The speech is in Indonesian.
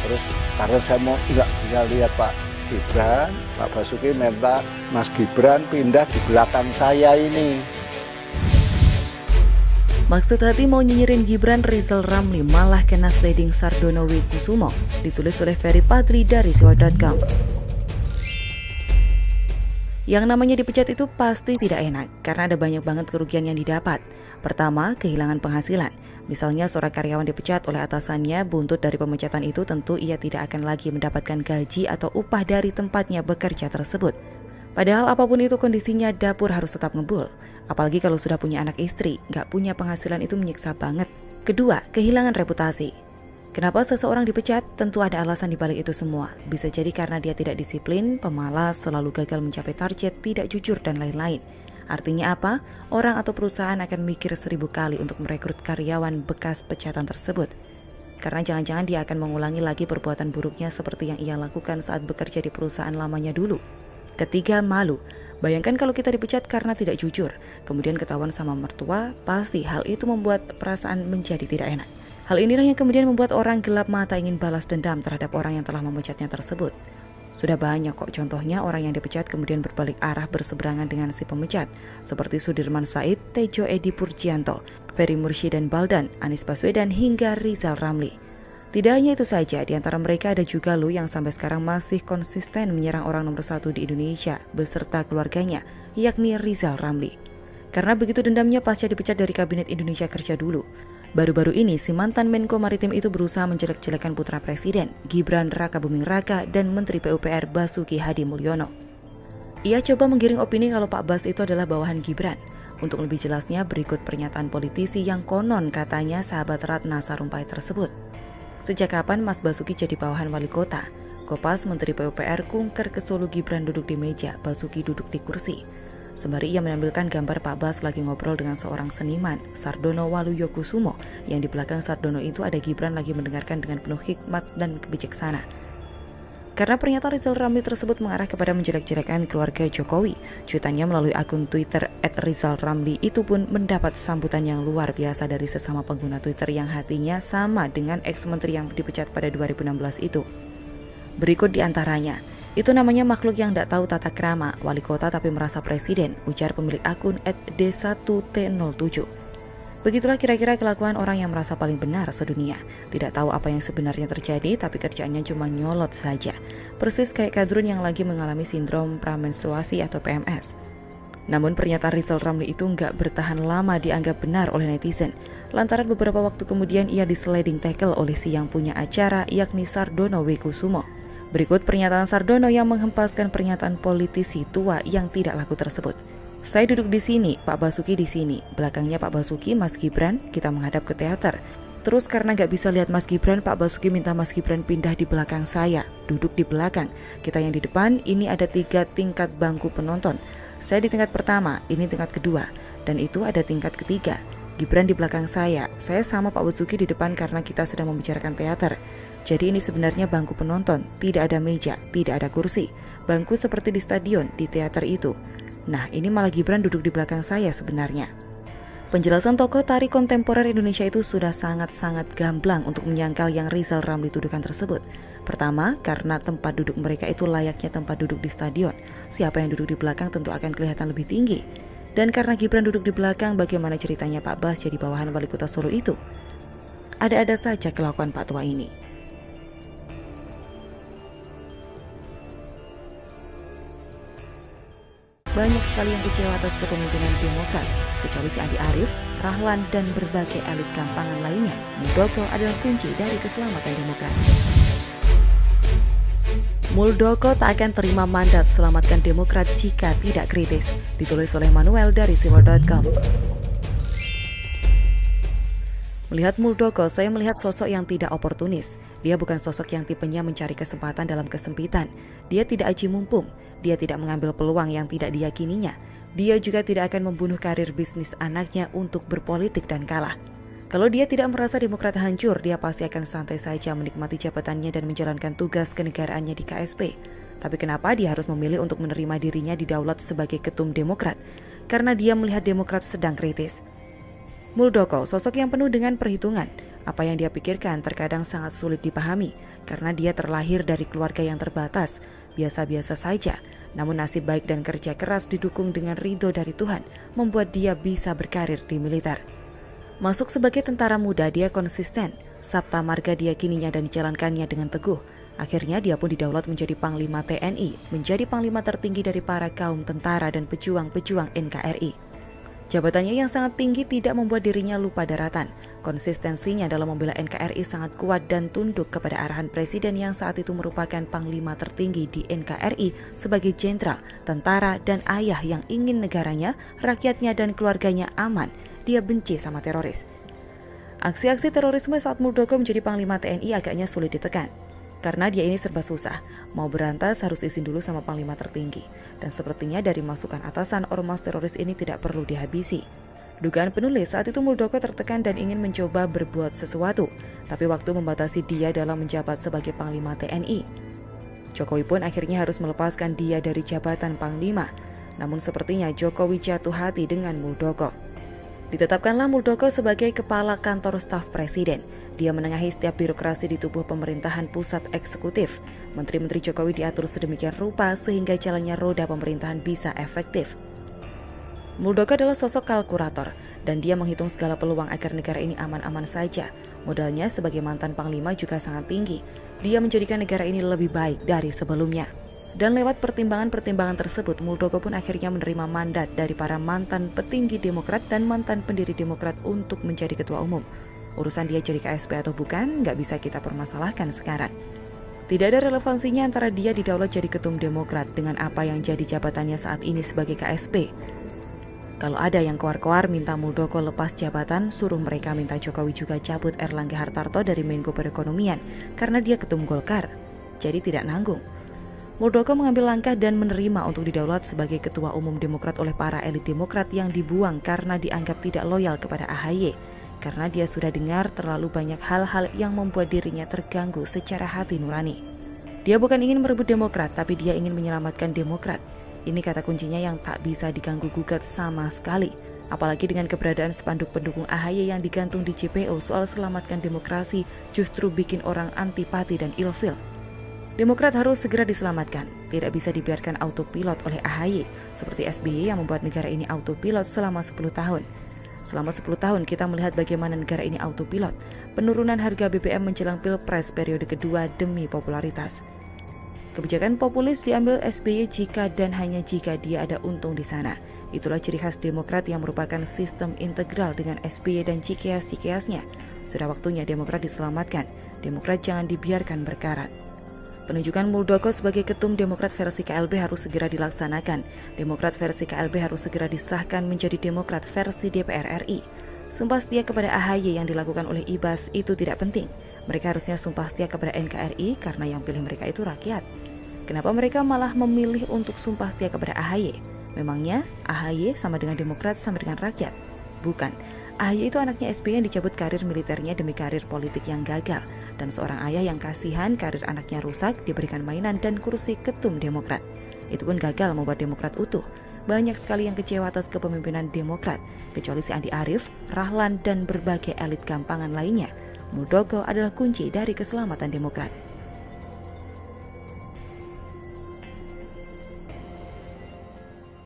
Terus karena saya mau nggak bisa lihat Pak Gibran, Pak Basuki minta Mas Gibran pindah di belakang saya ini. Maksud hati mau nyinyirin Gibran Rizal Ramli malah kena sliding Sardono Wikusumo, ditulis oleh Ferry Padri dari siwar.com. Yang namanya dipecat itu pasti tidak enak, karena ada banyak banget kerugian yang didapat. Pertama, kehilangan penghasilan. Misalnya seorang karyawan dipecat oleh atasannya, buntut dari pemecatan itu tentu ia tidak akan lagi mendapatkan gaji atau upah dari tempatnya bekerja tersebut. Padahal apapun itu kondisinya, dapur harus tetap ngebul. Apalagi kalau sudah punya anak istri, nggak punya penghasilan itu menyiksa banget. Kedua, kehilangan reputasi. Kenapa seseorang dipecat? Tentu ada alasan di balik itu semua. Bisa jadi karena dia tidak disiplin, pemalas, selalu gagal mencapai target, tidak jujur, dan lain-lain. Artinya apa? Orang atau perusahaan akan mikir 1000 kali untuk merekrut karyawan bekas pecatan tersebut. Karena jangan-jangan dia akan mengulangi lagi perbuatan buruknya seperti yang ia lakukan saat bekerja di perusahaan lamanya dulu. Ketiga, malu. Bayangkan kalau kita dipecat karena tidak jujur, kemudian ketahuan sama mertua, pasti hal itu membuat perasaan menjadi tidak enak. Hal inilah yang kemudian membuat orang gelap mata ingin balas dendam terhadap orang yang telah memecatnya tersebut. Sudah banyak kok contohnya orang yang dipecat kemudian berbalik arah berseberangan dengan si pemecat, seperti Sudirman Said, Tejo Edi Purjianto, Ferry Mursyid dan Baldan, Anies Baswedan hingga Rizal Ramli. Tidak hanya itu saja, di antara mereka ada juga lo yang sampai sekarang masih konsisten menyerang orang nomor 1 di Indonesia beserta keluarganya, yakni Rizal Ramli. Karena begitu dendamnya pasca dipecat dari Kabinet Indonesia Kerja dulu. Baru-baru ini si mantan Menko Maritim itu berusaha menjelek-jelekan putra presiden, Gibran Rakabuming Raka, dan Menteri PUPR Basuki Hadi Mulyono. Ia coba menggiring opini kalau Pak Bas itu adalah bawahan Gibran. Untuk lebih jelasnya berikut pernyataan politisi yang konon katanya sahabat Ratna Sarumpait tersebut. Sejak kapan Mas Basuki jadi bawahan wali kota? Kopas Menteri PUPR kunker ke Solo, Gibran duduk di meja, Basuki duduk di kursi. Sembari ia menampilkan gambar Pak Bas lagi ngobrol dengan seorang seniman, Sardono Waluyokusumo, yang di belakang Sardono itu ada Gibran lagi mendengarkan dengan penuh hikmat dan kebijaksana. Karena pernyataan Rizal Ramli tersebut mengarah kepada menjelek-jelekan keluarga Jokowi, cuitannya melalui akun Twitter @rizalramli itu pun mendapat sambutan yang luar biasa dari sesama pengguna Twitter yang hatinya sama dengan ex-menteri yang dipecat pada 2016 itu. Berikut diantaranya. Itu namanya makhluk yang tidak tahu tata krama, wali kota tapi merasa presiden, ujar pemilik akun @d1t07. Begitulah kira-kira kelakuan orang yang merasa paling benar sedunia. Tidak tahu apa yang sebenarnya terjadi, tapi kerjaannya cuma nyolot saja. Persis kayak kadrun yang lagi mengalami sindrom pramenstruasi atau PMS. Namun pernyataan Rizal Ramli itu nggak bertahan lama dianggap benar oleh netizen. Lantaran beberapa waktu kemudian ia di-sliding tackle oleh si yang punya acara, yakni Sardono Wikusumo. Berikut pernyataan Sardono yang menghempaskan pernyataan politisi tua yang tidak laku tersebut. Saya duduk di sini, Pak Basuki di sini. Belakangnya Pak Basuki, Mas Gibran, kita menghadap ke teater. Terus karena nggak bisa lihat Mas Gibran, Pak Basuki minta Mas Gibran pindah di belakang saya. Duduk di belakang. Kita yang di depan, ini ada 3 tingkat bangku penonton. Saya di tingkat pertama, ini tingkat kedua. Dan itu ada tingkat ketiga. Gibran di belakang saya sama Pak Basuki di depan karena kita sedang membicarakan teater. Jadi ini sebenarnya bangku penonton, tidak ada meja, tidak ada kursi. Bangku seperti di stadion, di teater itu. Nah, ini malah Gibran duduk di belakang saya sebenarnya. Penjelasan tokoh tari kontemporer Indonesia itu sudah sangat-sangat gamblang untuk menyangkal yang Rizal Ramli tuduhkan tersebut. Pertama, karena tempat duduk mereka itu layaknya tempat duduk di stadion. Siapa yang duduk di belakang tentu akan kelihatan lebih tinggi. Dan karena Gibran duduk di belakang, bagaimana ceritanya Pak Bas jadi bawahan wali kota Solo itu? Ada-ada saja kelakuan Pak Tua ini. Banyak sekali yang kecewa atas kepemimpinan Demokrat, kecuali si Andi Arief, Rahlan, dan berbagai elit gampangan lainnya. Muldoko adalah kunci dari keselamatan Demokrat. Muldoko tak akan terima mandat selamatkan Demokrat jika tidak kritis, ditulis oleh Manuel dari siwar.com. Melihat Muldoko, saya melihat sosok yang tidak oportunis. Dia bukan sosok yang tipenya mencari kesempatan dalam kesempitan. Dia tidak aji mumpung. Dia tidak mengambil peluang yang tidak diyakininya. Dia juga tidak akan membunuh karir bisnis anaknya untuk berpolitik dan kalah. Kalau dia tidak merasa Demokrat hancur, dia pasti akan santai saja menikmati jabatannya dan menjalankan tugas kenegaraannya di KSP. Tapi kenapa dia harus memilih untuk menerima dirinya didaulat sebagai ketum Demokrat? Karena dia melihat Demokrat sedang kritis. Muldoko, sosok yang penuh dengan perhitungan. Apa yang dia pikirkan terkadang sangat sulit dipahami karena dia terlahir dari keluarga yang terbatas, biasa-biasa saja. Namun nasib baik dan kerja keras didukung dengan ridho dari Tuhan membuat dia bisa berkarir di militer. Masuk sebagai tentara muda, dia konsisten. Sabta marga diyakininya dan dijalankannya dengan teguh. Akhirnya dia pun didaulat menjadi Panglima TNI, menjadi Panglima tertinggi dari para kaum tentara dan pejuang-pejuang NKRI. Jabatannya yang sangat tinggi tidak membuat dirinya lupa daratan. Konsistensinya dalam membela NKRI sangat kuat dan tunduk kepada arahan presiden yang saat itu merupakan panglima tertinggi di NKRI sebagai jenderal, tentara, dan ayah yang ingin negaranya, rakyatnya, dan keluarganya aman. Dia benci sama teroris. Aksi-aksi terorisme saat Muldoko menjadi Panglima TNI agaknya sulit ditekan. Karena dia ini serba susah, mau berantas harus izin dulu sama Panglima tertinggi. Dan sepertinya dari masukan atasan ormas teroris ini tidak perlu dihabisi. Dugaan penulis saat itu Muldoko tertekan dan ingin mencoba berbuat sesuatu, tapi waktu membatasi dia dalam menjabat sebagai Panglima TNI. Jokowi pun akhirnya harus melepaskan dia dari jabatan Panglima. Namun sepertinya Jokowi jatuh hati dengan Muldoko. Ditetapkanlah Muldoko sebagai Kepala Kantor Staf Presiden. Dia menengahi setiap birokrasi di tubuh pemerintahan pusat eksekutif. Menteri-menteri Jokowi diatur sedemikian rupa sehingga jalannya roda pemerintahan bisa efektif. Muldoko adalah sosok kalkulator dan dia menghitung segala peluang agar negara ini aman-aman saja. Modalnya sebagai mantan Panglima juga sangat tinggi. Dia menjadikan negara ini lebih baik dari sebelumnya. Dan lewat pertimbangan-pertimbangan tersebut, Muldoko pun akhirnya menerima mandat dari para mantan petinggi Demokrat dan mantan pendiri Demokrat untuk menjadi ketua umum. Urusan dia jadi KSP atau bukan, nggak bisa kita permasalahkan sekarang. Tidak ada relevansinya antara dia didaulat jadi ketum Demokrat dengan apa yang jadi jabatannya saat ini sebagai KSP. Kalau ada yang koar-koar minta Muldoko lepas jabatan, suruh mereka minta Jokowi juga cabut Erlangga Hartarto dari Menko Perekonomian karena dia ketum Golkar. Jadi tidak nanggung. Muldoko mengambil langkah dan menerima untuk didaulat sebagai ketua umum Demokrat oleh para elit Demokrat yang dibuang karena dianggap tidak loyal kepada AHY. Karena dia sudah dengar terlalu banyak hal-hal yang membuat dirinya terganggu secara hati nurani. Dia bukan ingin merebut Demokrat, tapi dia ingin menyelamatkan Demokrat. Ini kata kuncinya yang tak bisa diganggu-gugat sama sekali. Apalagi dengan keberadaan spanduk pendukung AHY yang digantung di JPO soal selamatkan demokrasi justru bikin orang antipati dan ilfil. Demokrat harus segera diselamatkan, tidak bisa dibiarkan autopilot oleh AHY, seperti SBY yang membuat negara ini autopilot selama 10 tahun. Selama 10 tahun kita melihat bagaimana negara ini autopilot, penurunan harga BBM menjelang Pilpres periode kedua demi popularitas. Kebijakan populis diambil SBY jika dan hanya jika dia ada untung di sana. Itulah ciri khas Demokrat yang merupakan sistem integral dengan SBY dan cikeas-cikeasnya. Sudah waktunya Demokrat diselamatkan, Demokrat jangan dibiarkan berkarat. Penunjukan Muldoko sebagai ketum Demokrat versi KLB harus segera dilaksanakan. Demokrat versi KLB harus segera disahkan menjadi Demokrat versi DPR RI. Sumpah setia kepada AHY yang dilakukan oleh Ibas itu tidak penting. Mereka harusnya sumpah setia kepada NKRI karena yang pilih mereka itu rakyat. Kenapa mereka malah memilih untuk sumpah setia kepada AHY? Memangnya AHY sama dengan Demokrat sama dengan rakyat? Bukan. AHY itu anaknya SBY yang dicabut karir militernya demi karir politik yang gagal. Dan seorang ayah yang kasihan karir anaknya rusak diberikan mainan dan kursi ketum Demokrat. Itu pun gagal membuat Demokrat utuh. Banyak sekali yang kecewa atas kepemimpinan Demokrat, kecuali si Andi Arief, Rahlan, dan berbagai elit gampangan lainnya. Muldoko adalah kunci dari keselamatan Demokrat.